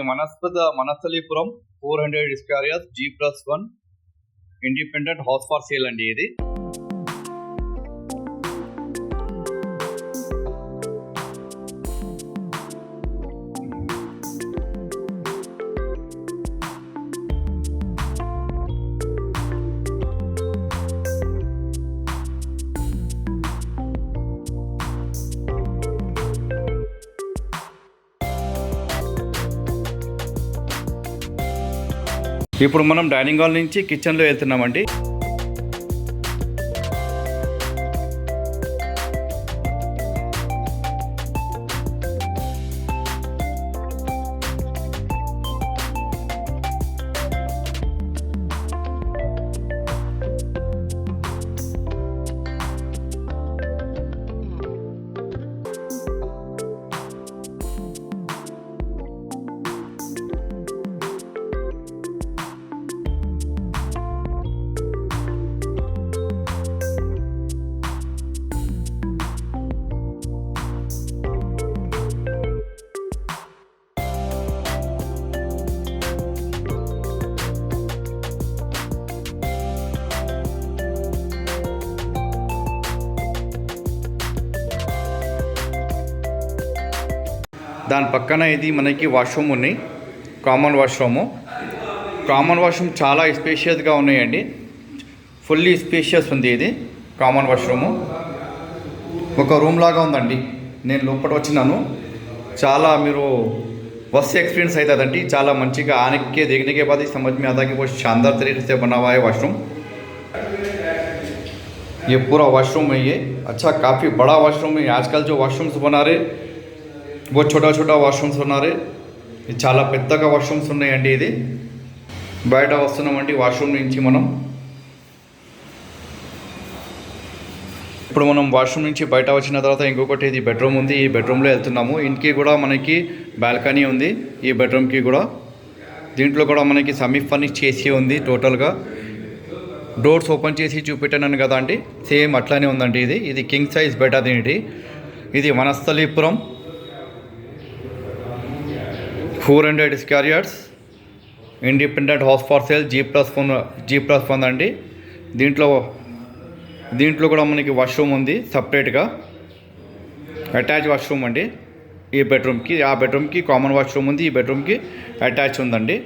మనస్థలీపురం 400 square yards G+1 independent house for sale అండి ఇది. ఇప్పుడు మనం డైనింగ్ హాల్ నుంచి కిచెన్లో వెళ్తున్నామండి. దాని పక్కన ఇది మనకి వాష్రూమ్ ఉన్నాయి, కామన్ వాష్రూమ్ చాలా స్పేషియస్గా ఉన్నాయండి. ఫుల్లీ స్పేషియస్ ఉంది ఇది కామన్ వాష్రూము. ఒక రూమ్ లాగా ఉందండి. నేను లోపల వచ్చినాను, చాలా మీరు बस एक्सपीरियंस అవుతుందండి. చాలా మంచిగా आने के देखने के बाद ही समझ में आता है कि वो शानदार तरीके से बना हुआ है वाशरूम. ये पूरा वाशरूम है ये. अच्छा काफ़ी बड़ा वाशरूम है. आजकल जो वाशरूम्स बना रहे वो छोटा छोटा वाशरूम्स बना रहे. ఇది చాలా పెద్దగా వాష్రూమ్స్ ఉన్నాయండి. ఇది బయట వస్తున్నామండి వాష్రూమ్ నుంచి మనం. ఇప్పుడు మనం వాష్రూమ్ నుంచి బయట వచ్చిన తర్వాత ఇంకొకటి ఇది బెడ్రూమ్ ఉంది. ఈ బెడ్రూమ్లో వెళ్తున్నాము. ఇంటికి కూడా మనకి బాల్కనీ ఉంది. ఈ బెడ్రూమ్కి కూడా దీంట్లో కూడా మనకి సెమీ ఫర్నిష్ చేసి ఉంది. టోటల్గా డోర్స్ ఓపెన్ చేసి చూపెట్టాను కదా అండి, సేమ్ అట్లానే ఉందండి. ఇది కింగ్ సైజ్ బెడ్ అది. ఇది Vanasthalipuram 400 square yards independent house for sale G+1 అండి. దీంట్లో కూడా మనకి వాష్రూమ్ ఉంది సపరేట్గా, అటాచ్ వాష్రూమ్ అండి. ఈ బెడ్రూమ్కి ఆ బెడ్రూమ్కి కామన్ వాష్రూమ్ ఉంది, ఈ బెడ్రూమ్కి అటాచ్ ఉందండి.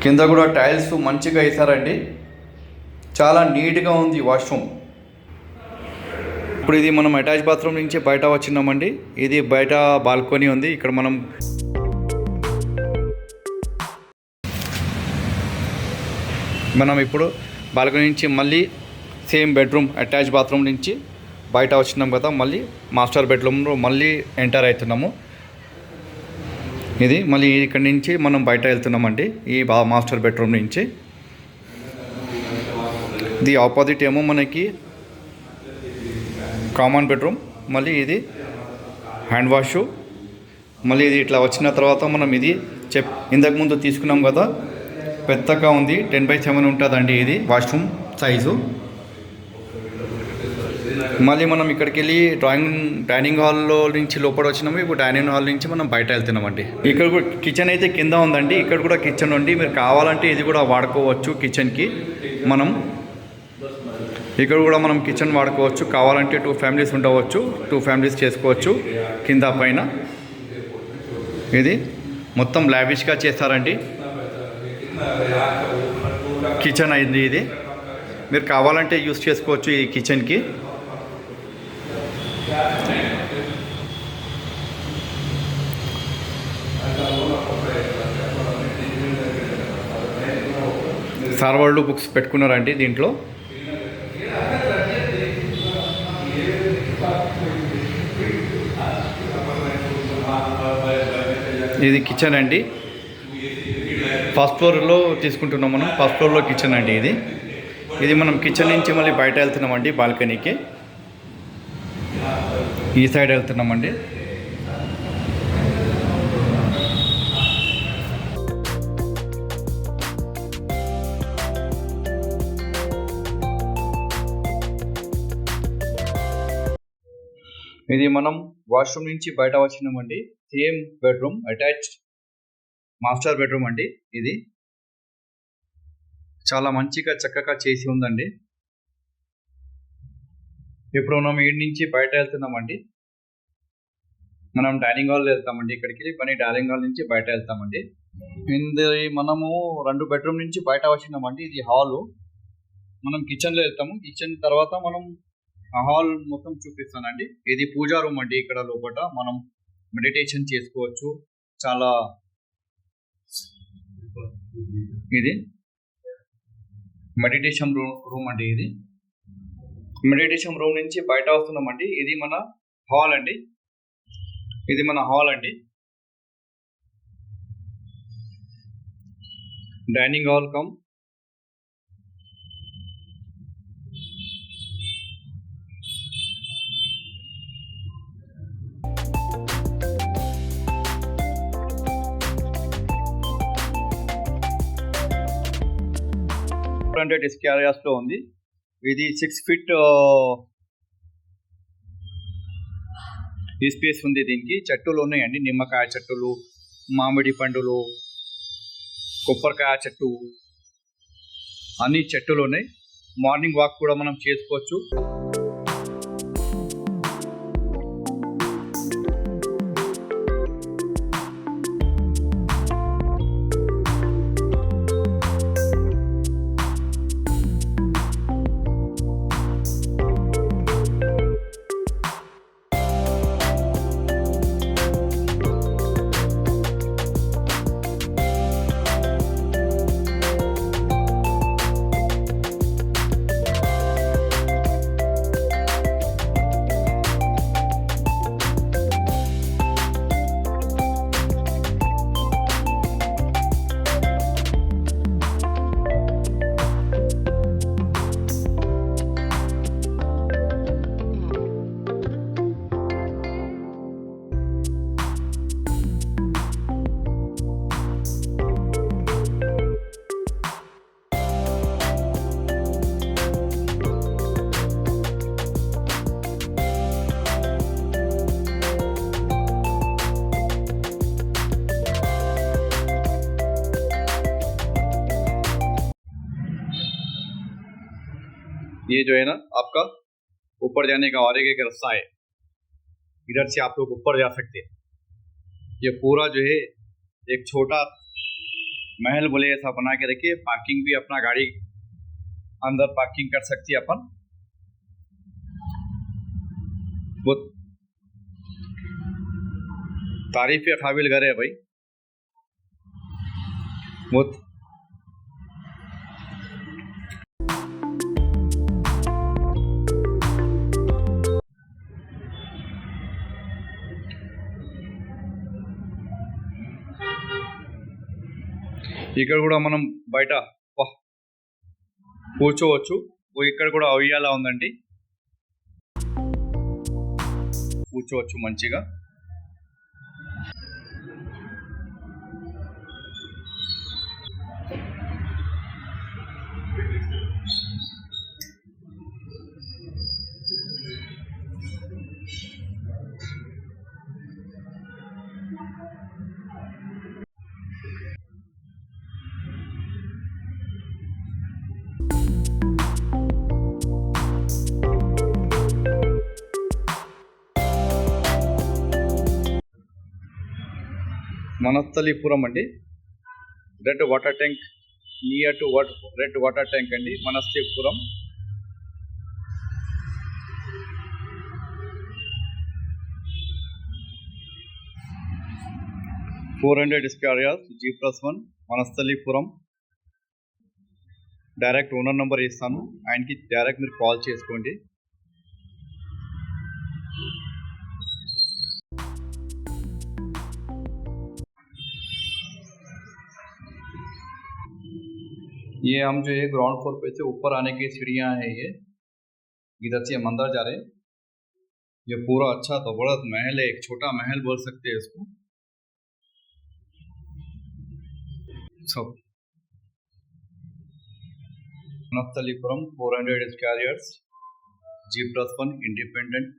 కింద కూడా టైల్స్ మంచిగా వేసారండి. చాలా నీట్గా ఉంది వాష్రూమ్. ఇప్పుడు ఇది మనం అటాచ్ బాత్రూమ్ నుంచి బయట వచ్చినామండి. ఇది బయట బాల్కనీ ఉంది. ఇక్కడ మనం ఇప్పుడు బాల్కనీ నుంచి మళ్ళీ సేమ్ బెడ్రూమ్ అటాచ్ బాత్రూమ్ నుంచి బయట వచ్చినాం కదా, మళ్ళీ మాస్టర్ బెడ్రూమ్లో మళ్ళీ ఎంటర్ అవుతున్నాము. ఇది మళ్ళీ ఇక్కడి నుంచి మనం బయట వెళ్తున్నామండి ఈ మాస్టర్ బెడ్రూమ్ నుంచి. ఇది ఆపోజిట్ ఏమో మనకి కామన్ బెడ్రూమ్, మళ్ళీ ఇది హ్యాండ్ వాషు. మళ్ళీ ఇది ఇట్లా వచ్చిన తర్వాత మనం ఇది ఇంతకుముందు తీసుకున్నాం కదా, పెద్దగా ఉంది, 10/7 ఉంటుందండి ఇది వాష్రూమ్ సైజు. మళ్ళీ మనం ఇక్కడికి వెళ్ళి డైనింగ్ హాల్లో నుంచి లోపల వచ్చినాము. ఇప్పుడు డైనింగ్ హాల్ నుంచి మనం బయట వెళ్తున్నామండి. ఇక్కడ కూడా కిచెన్ అయితే కింద ఉందండి. ఇక్కడ కూడా కిచెన్ ఉంది. మీరు కావాలంటే ఇది కూడా వాడుకోవచ్చు కిచెన్కి. ఇక్కడ కూడా మనం కిచెన్ వాడుకోవచ్చు. కావాలంటే 2 ఫ్యామిలీస్ ఉండవచ్చు, 2 ఫ్యామిలీస్ చేసుకోవచ్చు కింద పైన. ఇది మొత్తం లావిష్గా చేస్తారండి కిచెన్ అయింది. ఇది మీరు కావాలంటే యూస్ చేసుకోవచ్చు ఈ కిచెన్కి. సార్వాళ్ళు బుక్స్ పెట్టుకున్నారండి దీంట్లో. ఇది కిచెన్ అండి. ఫస్ట్ ఫ్లోర్లో తీసుకుంటున్నాం మనం. ఫస్ట్ ఫ్లోర్లో కిచెన్ అండి ఇది మనం కిచెన్ నుంచి మళ్ళీ బయట వెళ్తున్నామండి బాల్కనీకి. ఈ సైడ్ వెళ్తున్నామండి. ఇది మనం వాష్రూమ్ నుంచి బయట వచ్చినామండి. Same bedroom, attached master bedroom అండి. ఇది చాలా మంచిగా చక్కగా చేసి ఉందండి. ఇప్పుడు మనం ఇంటి నుంచి బయట వెళ్తున్నామండి. మనం డైనింగ్ హాల్ వెళ్తామండి. ఇక్కడికి పని డైనింగ్ హాల్ నుంచి బయట వెళ్తామండి. ఇది మనము 2 బెడ్రూమ్ నుంచి బయట వచ్చినామండి. ఇది హాలు. మనం కిచెన్లో వెళ్తాము. కిచెన్ తర్వాత మనం హాల్ మొత్తం చూపిస్తానండి. ఇది పూజా రూమ్ అండి. ఇక్కడ లోపల మనం మెడిటేషన్ చేసుకోవచ్చు. చాలా ఇది మెడిటేషన్ రూమ్ అండి. ఇది మెడిటేషన్ రూమ్ నుంచి బయట వస్తున్నామండి. ఇది మన హాల్ అండి. ఇది మన హాల్ అండి. Dining hall come disk areas లో ఉంది. ఇది 6 ఫీట్ ఈ స్పేస్ ఉంది. దీనికి చెట్టులు ఉన్నాయండి. నిమ్మకాయ చెట్టులు, మామిడి పండులు, కొబ్బరికాయ చెట్టు, అన్ని చెట్టులు ఉన్నాయి. మార్నింగ్ వాక్ కూడా మనం చేసుకోవచ్చు. ये जो है ना आपका ऊपर जाने का और एक रास्ता है. इधर से आप लोग ऊपर जा सकते हैं. ये पूरा जो है एक छोटा महल बोले ऐसा बना के रखिए. पार्किंग भी अपना गाड़ी अंदर पार्किंग कर सकती है अपन. बहुत तारीफ के काबिल घर है भाई. बहुत ఇక్కడ కూడా మనం బయట కూర్చోవచ్చు. ఇక్కడ కూడా ఉయ్యాల ఉందండి. కూర్చోవచ్చు మంచిగా. మనస్థలీపురం అండి. Red water tank near to red water tank అండి Manasthalipuram. $400 square yards G+1 Manasthalipuram. Direct owner number ఇస్తాను. ఆయనకి డైరెక్ట్ మీరు కాల్ చేసుకోండి. ये हम जो है ग्राउंड फ्लोर पे से ऊपर आने की सीढ़ियाँ हैं. ये इधर से हम अंदर जा रहे हैं. ये पूरा अच्छा तो बड़ा महल है. एक छोटा महल बोल सकते हैं इसको. सब మనస్థలీపురం 400 square yards G+1 independent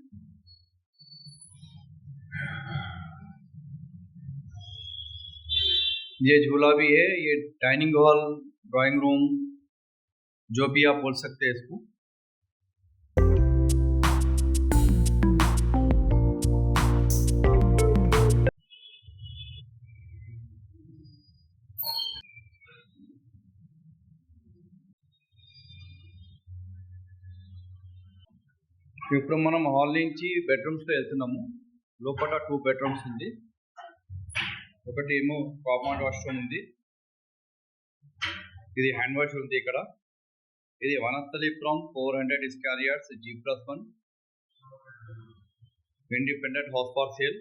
ये झूला भी है, ये डाइनिंग हॉल, ड्राइंग रूम, जो भी आप बोल सकते हैं इसको। ఇప్పుడు మనం హాల్ నుంచి బెడ్రూమ్స్లో వెళ్తున్నాము. లోపల 2 బెడ్రూమ్స్ ఉంది. ఒకటి ఏమో కామన్ వాష్రూమ్ ఉంది. ఇది హ్యాండ్ వాష్ ఉంది ఇక్కడ. ఇది Vanasthalipuram 400 square yards G+1 independent house for sale.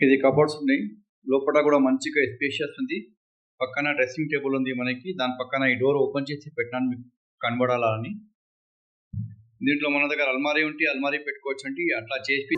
ఇది కబోర్డ్స్ ఉన్నాయి. లోపల కూడా మంచిగా స్పేషియస్ ఉంది. పక్కన డ్రెస్సింగ్ టేబుల్ ఉంది మనకి. దాని పక్కన ఈ డోర్ ఓపెన్ చేసి పెట్టాను మీకు కనబడాలని. దీంట్లో మన దగ్గర అల్మారీ ఉంటే అల్మారీ పెట్టుకోవచ్చు అండి. అట్లా చేసి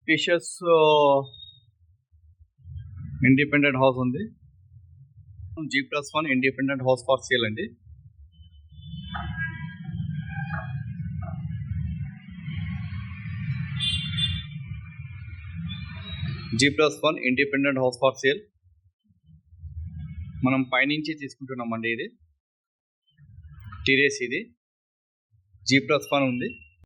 స్పేషియస్ ఇండిపెండెంట్ హౌస్ ఉంది. G+1 independent house for sale అండి. G+1 independent house for sale. మనం పైనుంచి తీసుకుంటున్నామండి. ఇది టెర్రస్, ఇది G+1 ఉంది.